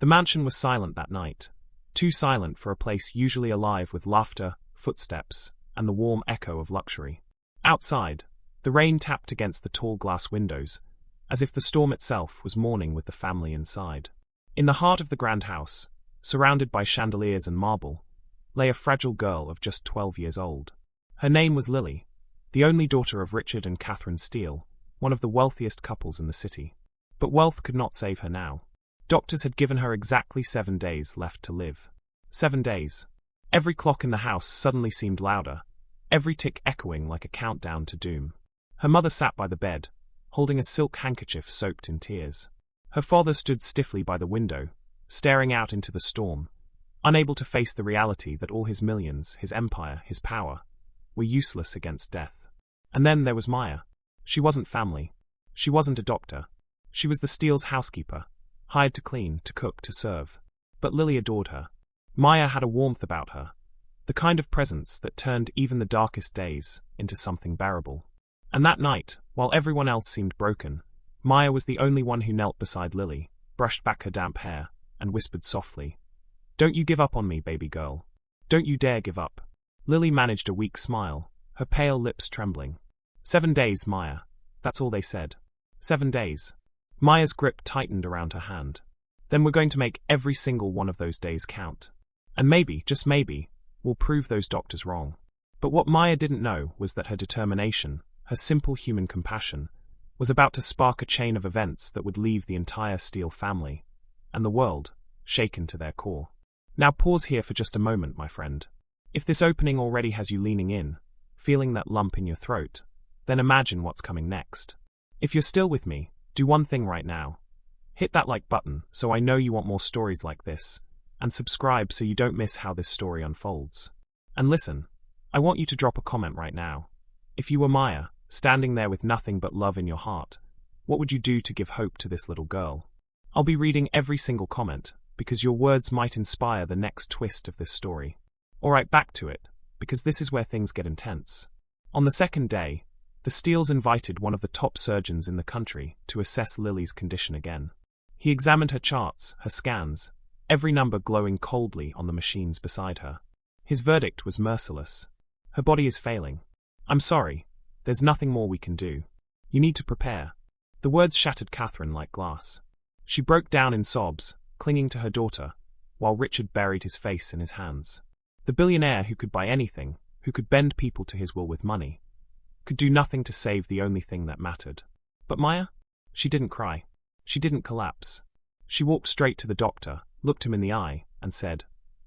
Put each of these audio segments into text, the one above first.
The mansion was silent that night, too silent for a place usually alive with laughter, footsteps, and the warm echo of luxury. Outside, the rain tapped against the tall glass windows, as if the storm itself was mourning with the family inside. In the heart of the grand house, surrounded by chandeliers and marble, lay a fragile girl of just 12 years old. Her name was Lily, the only daughter of Richard and Catherine Steele, one of the wealthiest couples in the city. But wealth could not save her now. Doctors had given her exactly 7 days left to live. 7 days. Every clock in the house suddenly seemed louder, every tick echoing like a countdown to doom. Her mother sat by the bed, holding a silk handkerchief soaked in tears. Her father stood stiffly by the window, staring out into the storm, unable to face the reality that all his millions, his empire, his power, were useless against death. And then there was Maya. She wasn't family. She wasn't a doctor. She was the Steele's housekeeper, hired to clean, to cook, to serve. But Lily adored her. Maya had a warmth about her, the kind of presence that turned even the darkest days into something bearable. And that night, while everyone else seemed broken, Maya was the only one who knelt beside Lily, brushed back her damp hair, and whispered softly, "Don't you give up on me, baby girl. Don't you dare give up." Lily managed a weak smile, her pale lips trembling. 7 days, Maya. That's all they said. 7 days. Maya's grip tightened around her hand. Then we're going to make every single one of those days count. And maybe, just maybe, we'll prove those doctors wrong. But what Maya didn't know was that her determination, her simple human compassion, was about to spark a chain of events that would leave the entire Steele family, and the world, shaken to their core. Now pause here for just a moment, my friend. If this opening already has you leaning in, feeling that lump in your throat, then imagine what's coming next. If you're still with me, do one thing right now. Hit that like button so I know you want more stories like this, and subscribe so you don't miss how this story unfolds. And listen, I want you to drop a comment right now. If you were Maya, standing there with nothing but love in your heart, what would you do to give hope to this little girl? I'll be reading every single comment, because your words might inspire the next twist of this story. Alright, back to it, because this is where things get intense. On the second day, the Steeles invited one of the top surgeons in the country to assess Lily's condition again. He examined her charts, her scans, every number glowing coldly on the machines beside her. His verdict was merciless. Her body is failing. I'm sorry, there's nothing more we can do. You need to prepare. The words shattered Catherine like glass. She broke down in sobs, clinging to her daughter, while Richard buried his face in his hands. The billionaire who could buy anything, who could bend people to his will with money, could do nothing to save the only thing that mattered. But Maya? She didn't cry. She didn't collapse. She walked straight to the doctor, looked him in the eye, and said,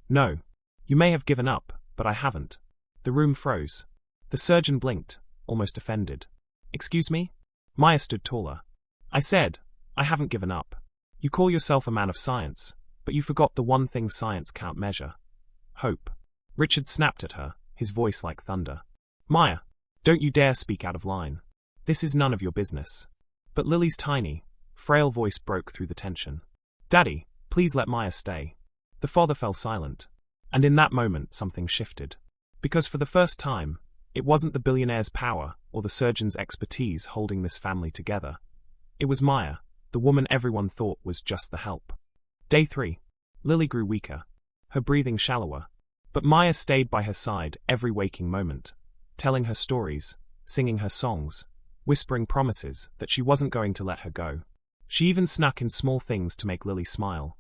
"No. You may have given up, but I haven't." The room froze. The surgeon blinked, almost offended. "Excuse me?" Maya stood taller. "I said, I haven't given up. You call yourself a man of science, but you forgot the one thing science can't measure. Hope." Richard snapped at her, his voice like thunder. "Maya, don't you dare speak out of line. This is none of your business." But Lily's tiny, frail voice broke through the tension. "Daddy, please let Maya stay." The father fell silent. And in that moment something shifted. Because for the first time, it wasn't the billionaire's power or the surgeon's expertise holding this family together. It was Maya, the woman everyone thought was just the help. Day 3. Lily grew weaker, her breathing shallower. But Maya stayed by her side every waking moment, telling her stories, singing her songs, whispering promises that she wasn't going to let her go. She even snuck in small things to make Lily smile.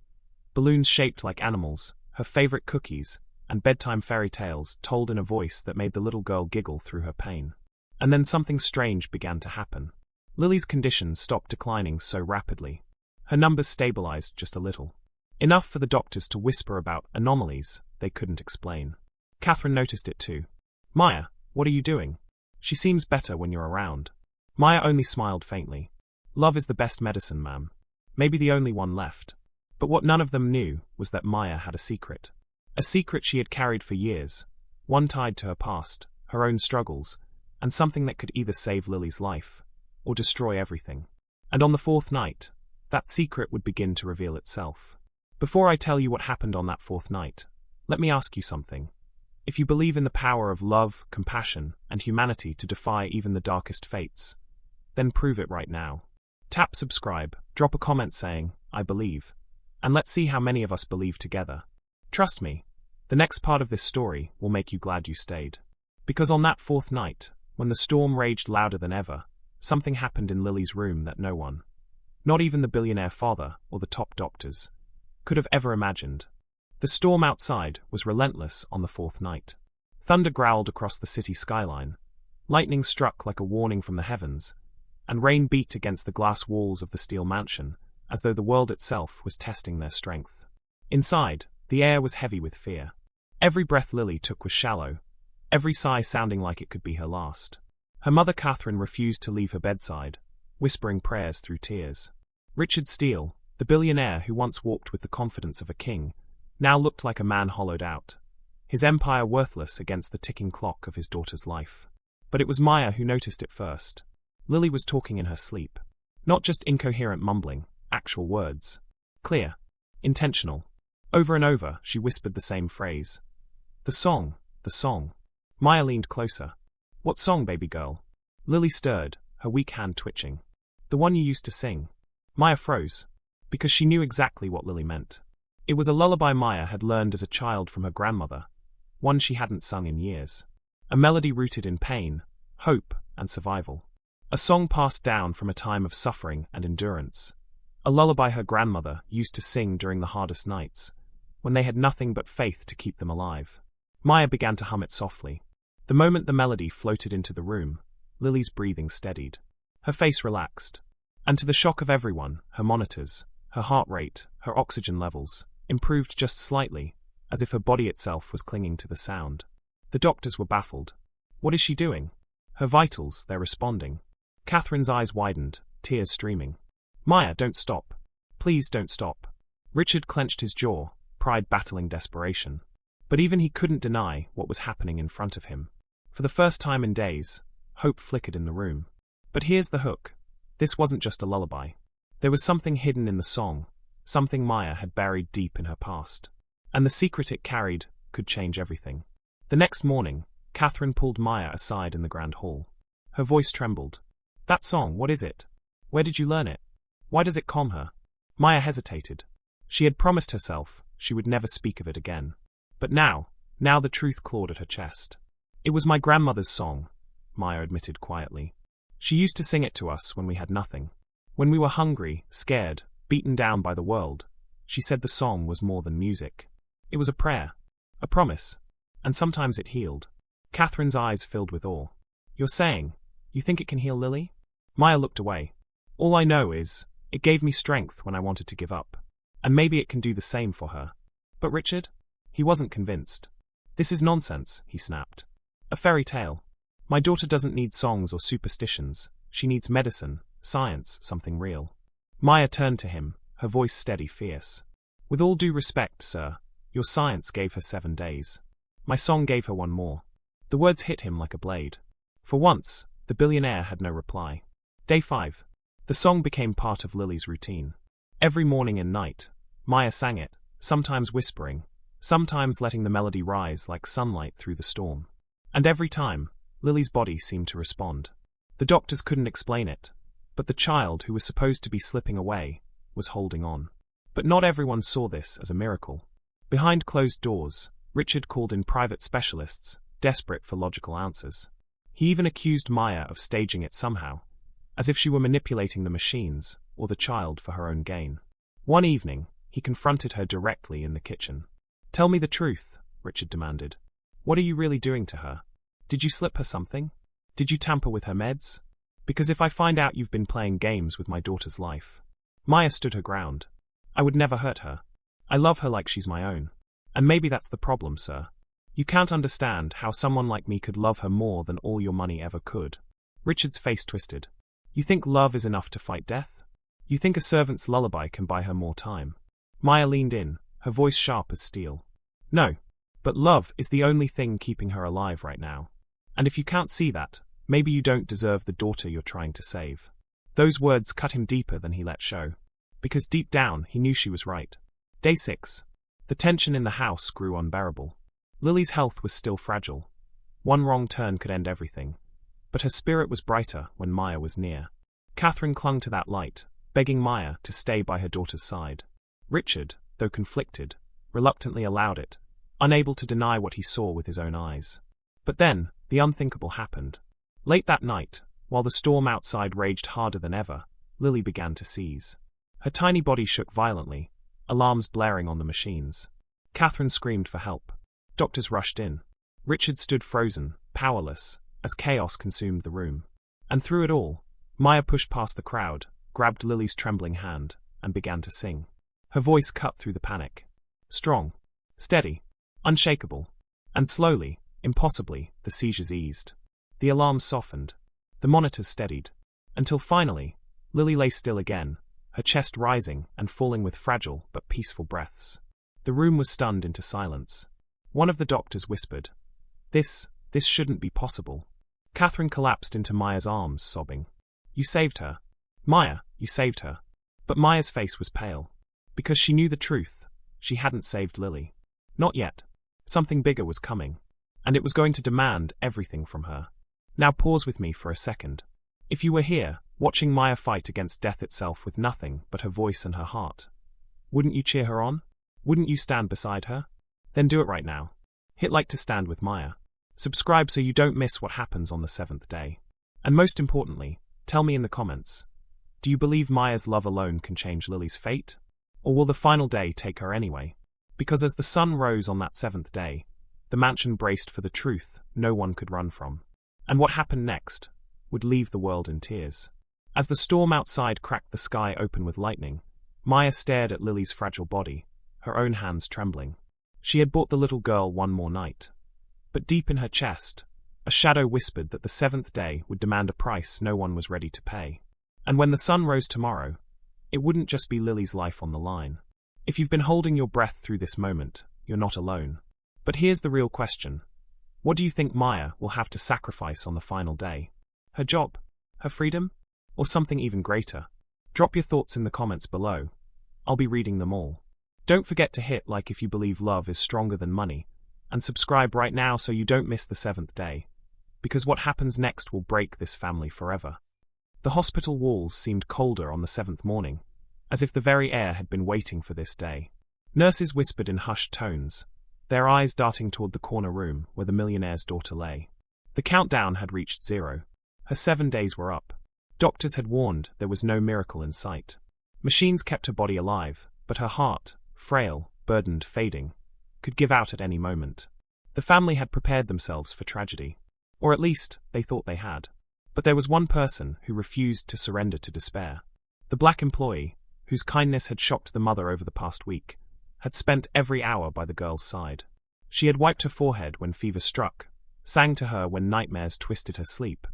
Balloons shaped like animals, her favorite cookies, and bedtime fairy tales told in a voice that made the little girl giggle through her pain. And then something strange began to happen. Lily's condition stopped declining so rapidly. Her numbers stabilized just a little. Enough for the doctors to whisper about anomalies they couldn't explain. Catherine noticed it too. "Maya, what are you doing? She seems better when you're around." Maya only smiled faintly. "Love is the best medicine, ma'am. Maybe the only one left." But what none of them knew was that Maya had a secret. A secret she had carried for years, one tied to her past, her own struggles, and something that could either save Lily's life or destroy everything. And on the 4th night, that secret would begin to reveal itself. Before I tell you what happened on that 4th night, let me ask you something. If you believe in the power of love, compassion, and humanity to defy even the darkest fates, then prove it right now. Tap subscribe, drop a comment saying, "I believe," And let's see how many of us believe together. Trust me, the next part of this story will make you glad you stayed. Because on that fourth night, when the storm raged louder than ever, something happened in Lily's room that no one, not even the billionaire father or the top doctors, could have ever imagined. The storm outside was relentless on the fourth night. Thunder growled across the city skyline, lightning struck like a warning from the heavens, and rain beat against the glass walls of the steel mansion, as though the world itself was testing their strength. Inside, the air was heavy with fear. Every breath Lily took was shallow, every sigh sounding like it could be her last. Her mother Catherine refused to leave her bedside, whispering prayers through tears. Richard Steele, the billionaire who once walked with the confidence of a king, now looked like a man hollowed out, his empire worthless against the ticking clock of his daughter's life. But it was Maya who noticed it first. Lily was talking in her sleep. Not just incoherent mumbling, actual words. Clear. Intentional. Over and over, she whispered the same phrase. The song, the song. Maya leaned closer. What song, baby girl? Lily stirred, her weak hand twitching. The one you used to sing. Maya froze, because she knew exactly what Lily meant. It was a lullaby Maya had learned as a child from her grandmother, one she hadn't sung in years. A melody rooted in pain, hope, and survival. A song passed down from a time of suffering and endurance. A lullaby her grandmother used to sing during the hardest nights, when they had nothing but faith to keep them alive. Maya began to hum it softly. The moment the melody floated into the room, Lily's breathing steadied. Her face relaxed. And to the shock of everyone, her monitors, her heart rate, her oxygen levels, improved just slightly, as if her body itself was clinging to the sound. The doctors were baffled. What is she doing? Her vitals, they're responding. Catherine's eyes widened, tears streaming. Maya, don't stop. Please don't stop. Richard clenched his jaw, pride battling desperation. But even he couldn't deny what was happening in front of him. For the first time in days, hope flickered in the room. But here's the hook. This wasn't just a lullaby. There was something hidden in the song, something Maya had buried deep in her past. And the secret it carried could change everything. The next morning, Catherine pulled Maya aside in the grand hall. Her voice trembled. That song, what is it? Where did you learn it? Why does it calm her? Maya hesitated. She had promised herself she would never speak of it again. But now the truth clawed at her chest. It was my grandmother's song, Maya admitted quietly. She used to sing it to us when we had nothing. When we were hungry, scared, beaten down by the world, she said the song was more than music. It was a prayer, a promise, and sometimes it healed. Catherine's eyes filled with awe. You're saying, you think it can heal Lily? Maya looked away. All I know is, it gave me strength when I wanted to give up. And maybe it can do the same for her. But Richard? He wasn't convinced. This is nonsense, he snapped. A fairy tale. My daughter doesn't need songs or superstitions. She needs medicine, science, something real. Maya turned to him, her voice steady, fierce. With all due respect, sir, your science gave her 7 days. My song gave her 1 more. The words hit him like a blade. For once, the billionaire had no reply. Day 5. The song became part of Lily's routine. Every morning and night, Maya sang it, sometimes whispering, sometimes letting the melody rise like sunlight through the storm. And every time, Lily's body seemed to respond. The doctors couldn't explain it, but the child who was supposed to be slipping away was holding on. But not everyone saw this as a miracle. Behind closed doors, Richard called in private specialists, desperate for logical answers. He even accused Maya of staging it somehow, as if she were manipulating the machines or the child for her own gain. One evening, he confronted her directly in the kitchen. Tell me the truth, Richard demanded. What are you really doing to her? Did you slip her something? Did you tamper with her meds? Because if I find out you've been playing games with my daughter's life. Maya stood her ground. I would never hurt her. I love her like she's my own. And maybe that's the problem, sir. You can't understand how someone like me could love her more than all your money ever could. Richard's face twisted. You think love is enough to fight death? You think a servant's lullaby can buy her more time? Maya leaned in, her voice sharp as steel. No, but love is the only thing keeping her alive right now. And if you can't see that, maybe you don't deserve the daughter you're trying to save. Those words cut him deeper than he let show. Because deep down, he knew she was right. Day 6. The tension in the house grew unbearable. Lily's health was still fragile. One wrong turn could end everything. But her spirit was brighter when Maya was near. Catherine clung to that light, begging Maya to stay by her daughter's side. Richard, though conflicted, reluctantly allowed it, unable to deny what he saw with his own eyes. But then, the unthinkable happened. Late that night, while the storm outside raged harder than ever, Lily began to seize. Her tiny body shook violently, alarms blaring on the machines. Catherine screamed for help. Doctors rushed in. Richard stood frozen, powerless, as chaos consumed the room. And through it all, Maya pushed past the crowd, grabbed Lily's trembling hand, and began to sing. Her voice cut through the panic. Strong, steady, unshakable. And slowly, impossibly, the seizures eased. The alarms softened. The monitors steadied. Until finally, Lily lay still again, her chest rising and falling with fragile but peaceful breaths. The room was stunned into silence. One of the doctors whispered, This shouldn't be possible." Catherine collapsed into Maya's arms, sobbing. "You saved her. Maya, you saved her." But Maya's face was pale. Because she knew the truth. She hadn't saved Lily. Not yet. Something bigger was coming. And it was going to demand everything from her. Now pause with me for a second. If you were here, watching Maya fight against death itself with nothing but her voice and her heart, wouldn't you cheer her on? Wouldn't you stand beside her? Then do it right now. Hit like to stand with Maya. Subscribe so you don't miss what happens on the 7th day. And most importantly, tell me in the comments, do you believe Maya's love alone can change Lily's fate? Or will the final day take her anyway? Because as the sun rose on that 7th day, the mansion braced for the truth no one could run from. And what happened next would leave the world in tears. As the storm outside cracked the sky open with lightning, Maya stared at Lily's fragile body, her own hands trembling. She had bought the little girl one more night. But deep in her chest, a shadow whispered that the 7th day would demand a price no one was ready to pay. And when the sun rose tomorrow, it wouldn't just be Lily's life on the line. If you've been holding your breath through this moment, you're not alone. But here's the real question. What do you think Maya will have to sacrifice on the final day? Her job? Her freedom? Or something even greater? Drop your thoughts in the comments below. I'll be reading them all. Don't forget to hit like if you believe love is stronger than money, and subscribe right now so you don't miss the 7th day. Because what happens next will break this family forever. The hospital walls seemed colder on the 7th morning, as if the very air had been waiting for this day. Nurses whispered in hushed tones, their eyes darting toward the corner room where the millionaire's daughter lay. The countdown had reached 0. Her 7 days were up. Doctors had warned there was no miracle in sight. Machines kept her body alive, but her heart, frail, burdened, fading, could give out at any moment. The family had prepared themselves for tragedy. Or at least, they thought they had. But there was one person who refused to surrender to despair. The black employee, whose kindness had shocked the mother over the past week, had spent every hour by the girl's side. She had wiped her forehead when fever struck, sang to her when nightmares twisted her sleep,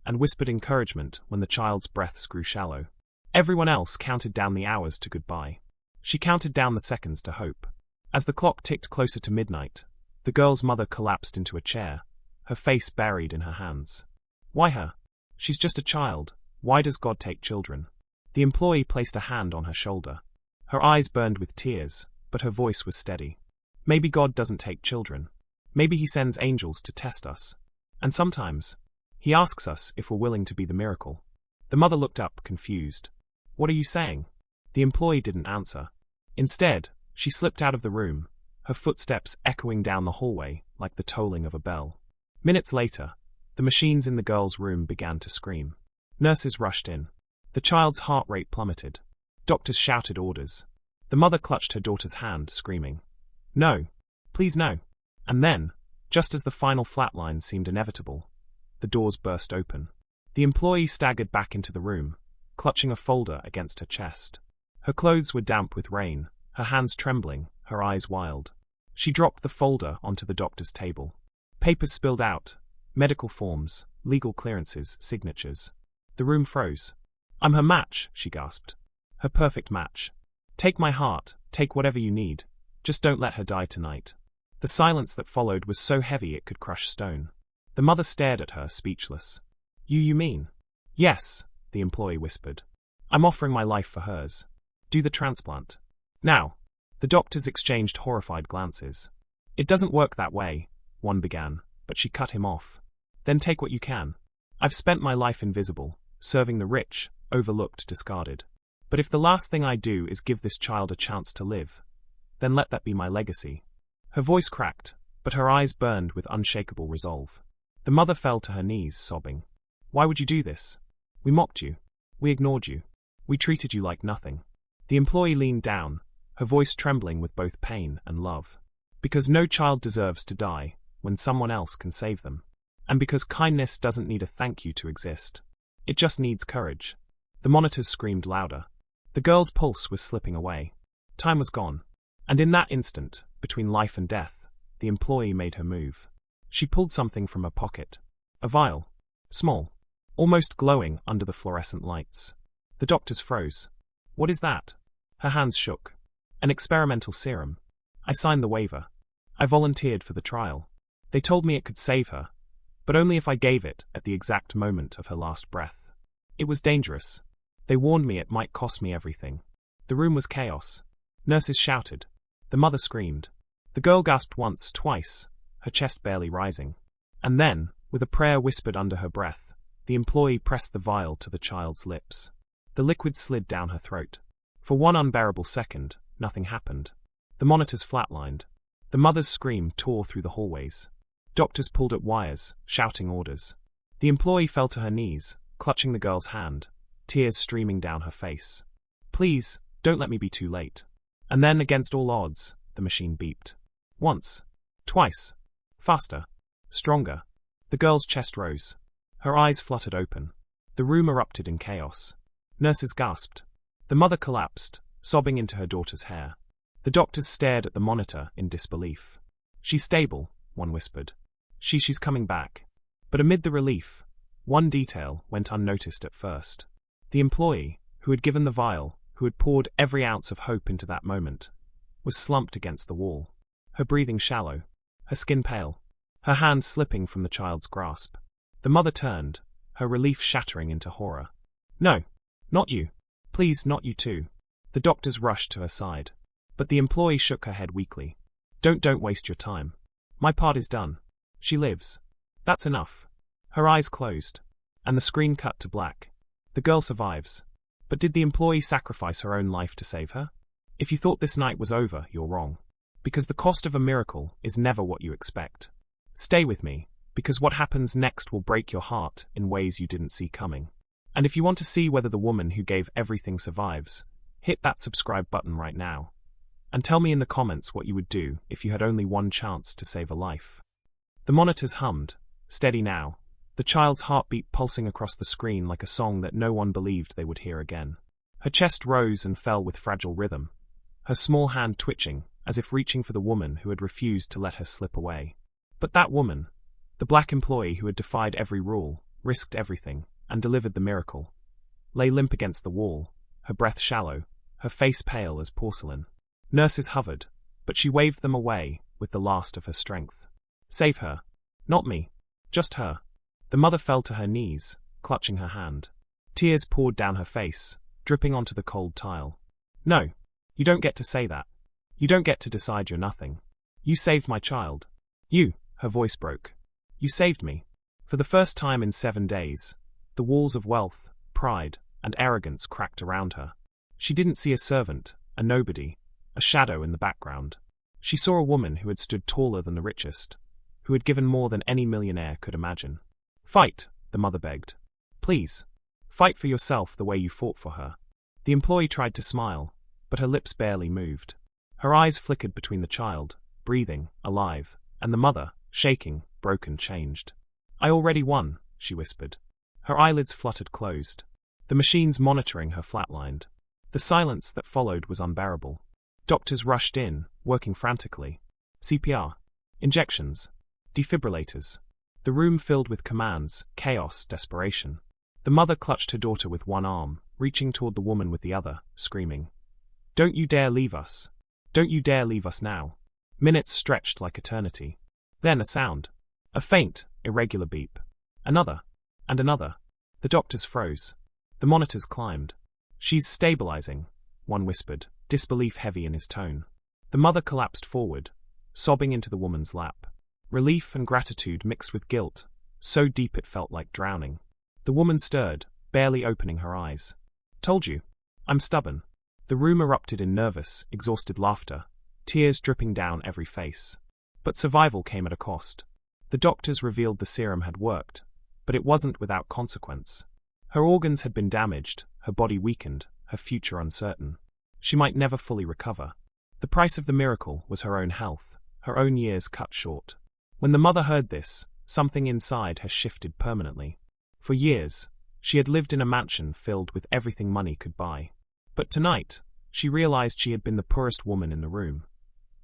and whispered encouragement when the child's breaths grew shallow. Everyone else counted down the hours to goodbye. She counted down the seconds to hope. As the clock ticked closer to midnight, the girl's mother collapsed into a chair, her face buried in her hands. Why her? She's just a child. Why does God take children? The employee placed a hand on her shoulder. Her eyes burned with tears, but her voice was steady. Maybe God doesn't take children. Maybe he sends angels to test us. And sometimes, he asks us if we're willing to be the miracle. The mother looked up, confused. What are you saying? The employee didn't answer. Instead, she slipped out of the room, her footsteps echoing down the hallway like the tolling of a bell. Minutes later, the machines in the girl's room began to scream. Nurses rushed in. The child's heart rate plummeted. Doctors shouted orders. The mother clutched her daughter's hand, screaming, "No, please no." And then, just as the final flatline seemed inevitable, the doors burst open. The employee staggered back into the room, clutching a folder against her chest. Her clothes were damp with rain, her hands trembling, her eyes wild. She dropped the folder onto the doctor's table. Papers spilled out, medical forms, legal clearances, signatures. The room froze. "I'm her match," she gasped. "Her perfect match. Take my heart, take whatever you need. Just don't let her die tonight." The silence that followed was so heavy it could crush stone. The mother stared at her, speechless. You mean?" "Yes," the employee whispered. "I'm offering my life for hers. Do the transplant. Now." The doctors exchanged horrified glances. "It doesn't work that way," one began, but she cut him off. "Then take what you can. I've spent my life invisible, serving the rich, overlooked, discarded. But if the last thing I do is give this child a chance to live, then let that be my legacy." Her voice cracked, but her eyes burned with unshakable resolve. The mother fell to her knees, sobbing. "Why would you do this? We mocked you. We ignored you. We treated you like nothing." The employee leaned down, her voice trembling with both pain and love. "Because no child deserves to die when someone else can save them. And because kindness doesn't need a thank you to exist. It just needs courage." The monitors screamed louder. The girl's pulse was slipping away. Time was gone. And in that instant, between life and death, the employee made her move. She pulled something from her pocket. A vial. Small. Almost glowing under the fluorescent lights. The doctors froze. "What is that?" Her hands shook. "An experimental serum. I signed the waiver. I volunteered for the trial. They told me it could save her, but only if I gave it at the exact moment of her last breath. It was dangerous. They warned me it might cost me everything." The room was chaos. Nurses shouted. The mother screamed. The girl gasped once, twice, her chest barely rising. And then, with a prayer whispered under her breath, the employee pressed the vial to the child's lips. The liquid slid down her throat. For one unbearable second, nothing happened. The monitors flatlined. The mother's scream tore through the hallways. Doctors pulled at wires, shouting orders. The employee fell to her knees, clutching the girl's hand, tears streaming down her face. "Please, don't let me be too late." And then, against all odds, the machine beeped. Once. Twice. Faster. Stronger. The girl's chest rose. Her eyes fluttered open. The room erupted in chaos. Nurses gasped. The mother collapsed, sobbing into her daughter's hair. The doctors stared at the monitor in disbelief. "She's stable," one whispered. She's coming back." But amid the relief, one detail went unnoticed at first. The employee, who had given the vial, who had poured every ounce of hope into that moment, was slumped against the wall. Her breathing shallow, her skin pale, her hands slipping from the child's grasp. The mother turned, her relief shattering into horror. "No, not you. Please, not you too." The doctors rushed to her side. But the employee shook her head weakly. Don't waste your time. My part is done. She lives. That's enough." Her eyes closed, and the screen cut to black. The girl survives. But did the employee sacrifice her own life to save her? If you thought this night was over, you're wrong. Because the cost of a miracle is never what you expect. Stay with me, because what happens next will break your heart in ways you didn't see coming. And if you want to see whether the woman who gave everything survives, hit that subscribe button right now. And tell me in the comments what you would do if you had only one chance to save a life. The monitors hummed, steady now, the child's heartbeat pulsing across the screen like a song that no one believed they would hear again. Her chest rose and fell with fragile rhythm, her small hand twitching, as if reaching for the woman who had refused to let her slip away. But that woman, the black employee who had defied every rule, risked everything, and delivered the miracle, lay limp against the wall, her breath shallow, her face pale as porcelain. Nurses hovered, but she waved them away with the last of her strength. "Save her. Not me. Just her." The mother fell to her knees, clutching her hand. Tears poured down her face, dripping onto the cold tile. "No, you don't get to say that. You don't get to decide you're nothing. You saved my child. You," her voice broke. "You saved me." For the first time in 7 days, the walls of wealth, pride, and arrogance cracked around her. She didn't see a servant, a nobody, a shadow in the background. She saw a woman who had stood taller than the richest, who had given more than any millionaire could imagine. "Fight," the mother begged. "Please. Fight for yourself the way you fought for her." The employee tried to smile, but her lips barely moved. Her eyes flickered between the child, breathing, alive, and the mother, shaking, broken, changed. "I already won," she whispered. Her eyelids fluttered closed. The machines monitoring her flatlined. The silence that followed was unbearable. Doctors rushed in, working frantically. CPR. Injections. Defibrillators. The room filled with commands, chaos, desperation. The mother clutched her daughter with one arm, reaching toward the woman with the other, screaming, "Don't you dare leave us. Don't you dare leave us now." Minutes stretched like eternity. Then a sound. A faint, irregular beep. Another. And another. The doctors froze. The monitors climbed. "She's stabilizing," one whispered, disbelief heavy in his tone. The mother collapsed forward, sobbing into the woman's lap. Relief and gratitude mixed with guilt, so deep it felt like drowning. The woman stirred, barely opening her eyes. "Told you. I'm stubborn. The room erupted in nervous, exhausted laughter, tears dripping down every face. But survival came at a cost. The doctors revealed the serum had worked, but it wasn't without consequence. Her organs had been damaged, her body weakened, her future uncertain. She might never fully recover. The price of the miracle was her own health, her own years cut short. When the mother heard this, something inside her shifted permanently. For years, she had lived in a mansion filled with everything money could buy. But tonight, she realized she had been the poorest woman in the room.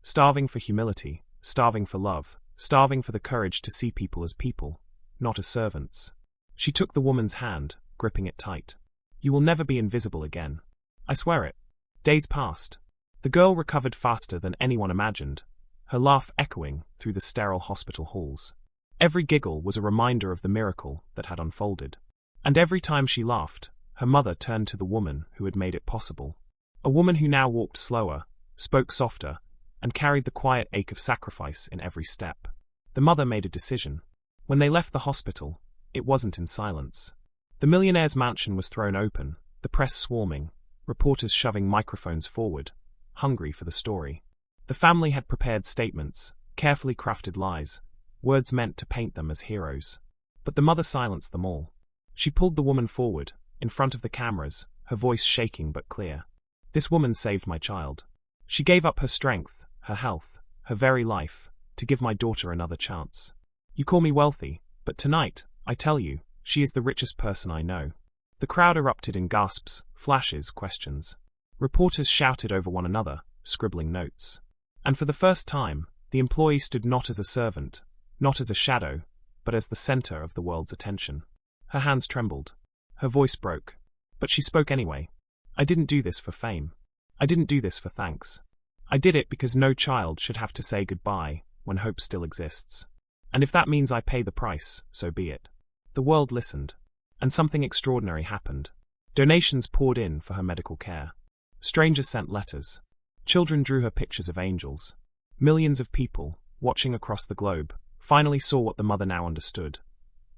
Starving for humility, starving for love, starving for the courage to see people as people, not as servants. She took the woman's hand, gripping it tight. You will never be invisible again. I swear it. Days passed. The girl recovered faster than anyone imagined, her laugh echoing through the sterile hospital halls. Every giggle was a reminder of the miracle that had unfolded. And every time she laughed, her mother turned to the woman who had made it possible. A woman who now walked slower, spoke softer, and carried the quiet ache of sacrifice in every step. The mother made a decision. When they left the hospital, it wasn't in silence. The millionaire's mansion was thrown open, the press swarming, reporters shoving microphones forward, hungry for the story. The family had prepared statements, carefully crafted lies, words meant to paint them as heroes. But the mother silenced them all. She pulled the woman forward, in front of the cameras, her voice shaking but clear. This woman saved my child. She gave up her strength, her health, her very life, to give my daughter another chance. You call me wealthy, but tonight, I tell you, she is the richest person I know. The crowd erupted in gasps, flashes, questions. Reporters shouted over one another, scribbling notes. And for the first time, the employee stood not as a servant, not as a shadow, but as the center of the world's attention. Her hands trembled. Her voice broke. But she spoke anyway. I didn't do this for fame. I didn't do this for thanks. I did it because no child should have to say goodbye when hope still exists. And if that means I pay the price, so be it. The world listened. And something extraordinary happened. Donations poured in for her medical care. Strangers sent letters. Children drew her pictures of angels. Millions of people, watching across the globe, finally saw what the mother now understood.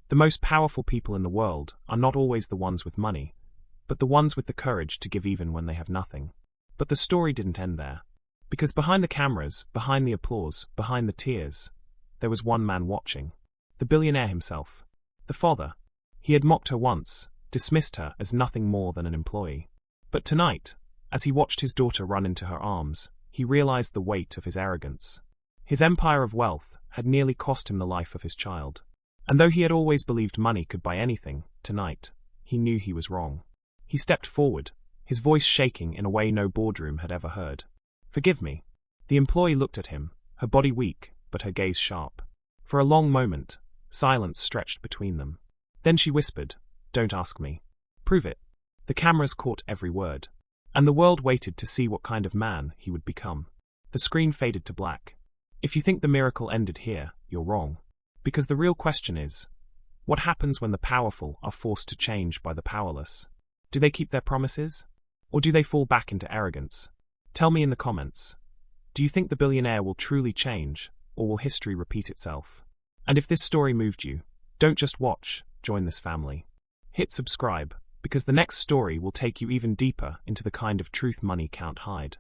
The most powerful people in the world are not always the ones with money, but the ones with the courage to give even when they have nothing. But the story didn't end there. Because behind the cameras, behind the applause, behind the tears, there was one man watching. The billionaire himself. The father. He had mocked her once, dismissed her as nothing more than an employee. But tonight, as he watched his daughter run into her arms, he realized the weight of his arrogance. His empire of wealth had nearly cost him the life of his child. And though he had always believed money could buy anything, tonight, he knew he was wrong. He stepped forward, his voice shaking in a way no boardroom had ever heard. Forgive me. The employee looked at him, her body weak, but her gaze sharp. For a long moment, silence stretched between them. Then she whispered, Don't ask me. Prove it. The cameras caught every word. And the world waited to see what kind of man he would become. The screen faded to black. If you think the miracle ended here, you're wrong. Because the real question is, what happens when the powerful are forced to change by the powerless? Do they keep their promises? Or do they fall back into arrogance? Tell me in the comments. Do you think the billionaire will truly change, or will history repeat itself? And if this story moved you, don't just watch, join this family. Hit subscribe, because the next story will take you even deeper into the kind of truth money can't hide.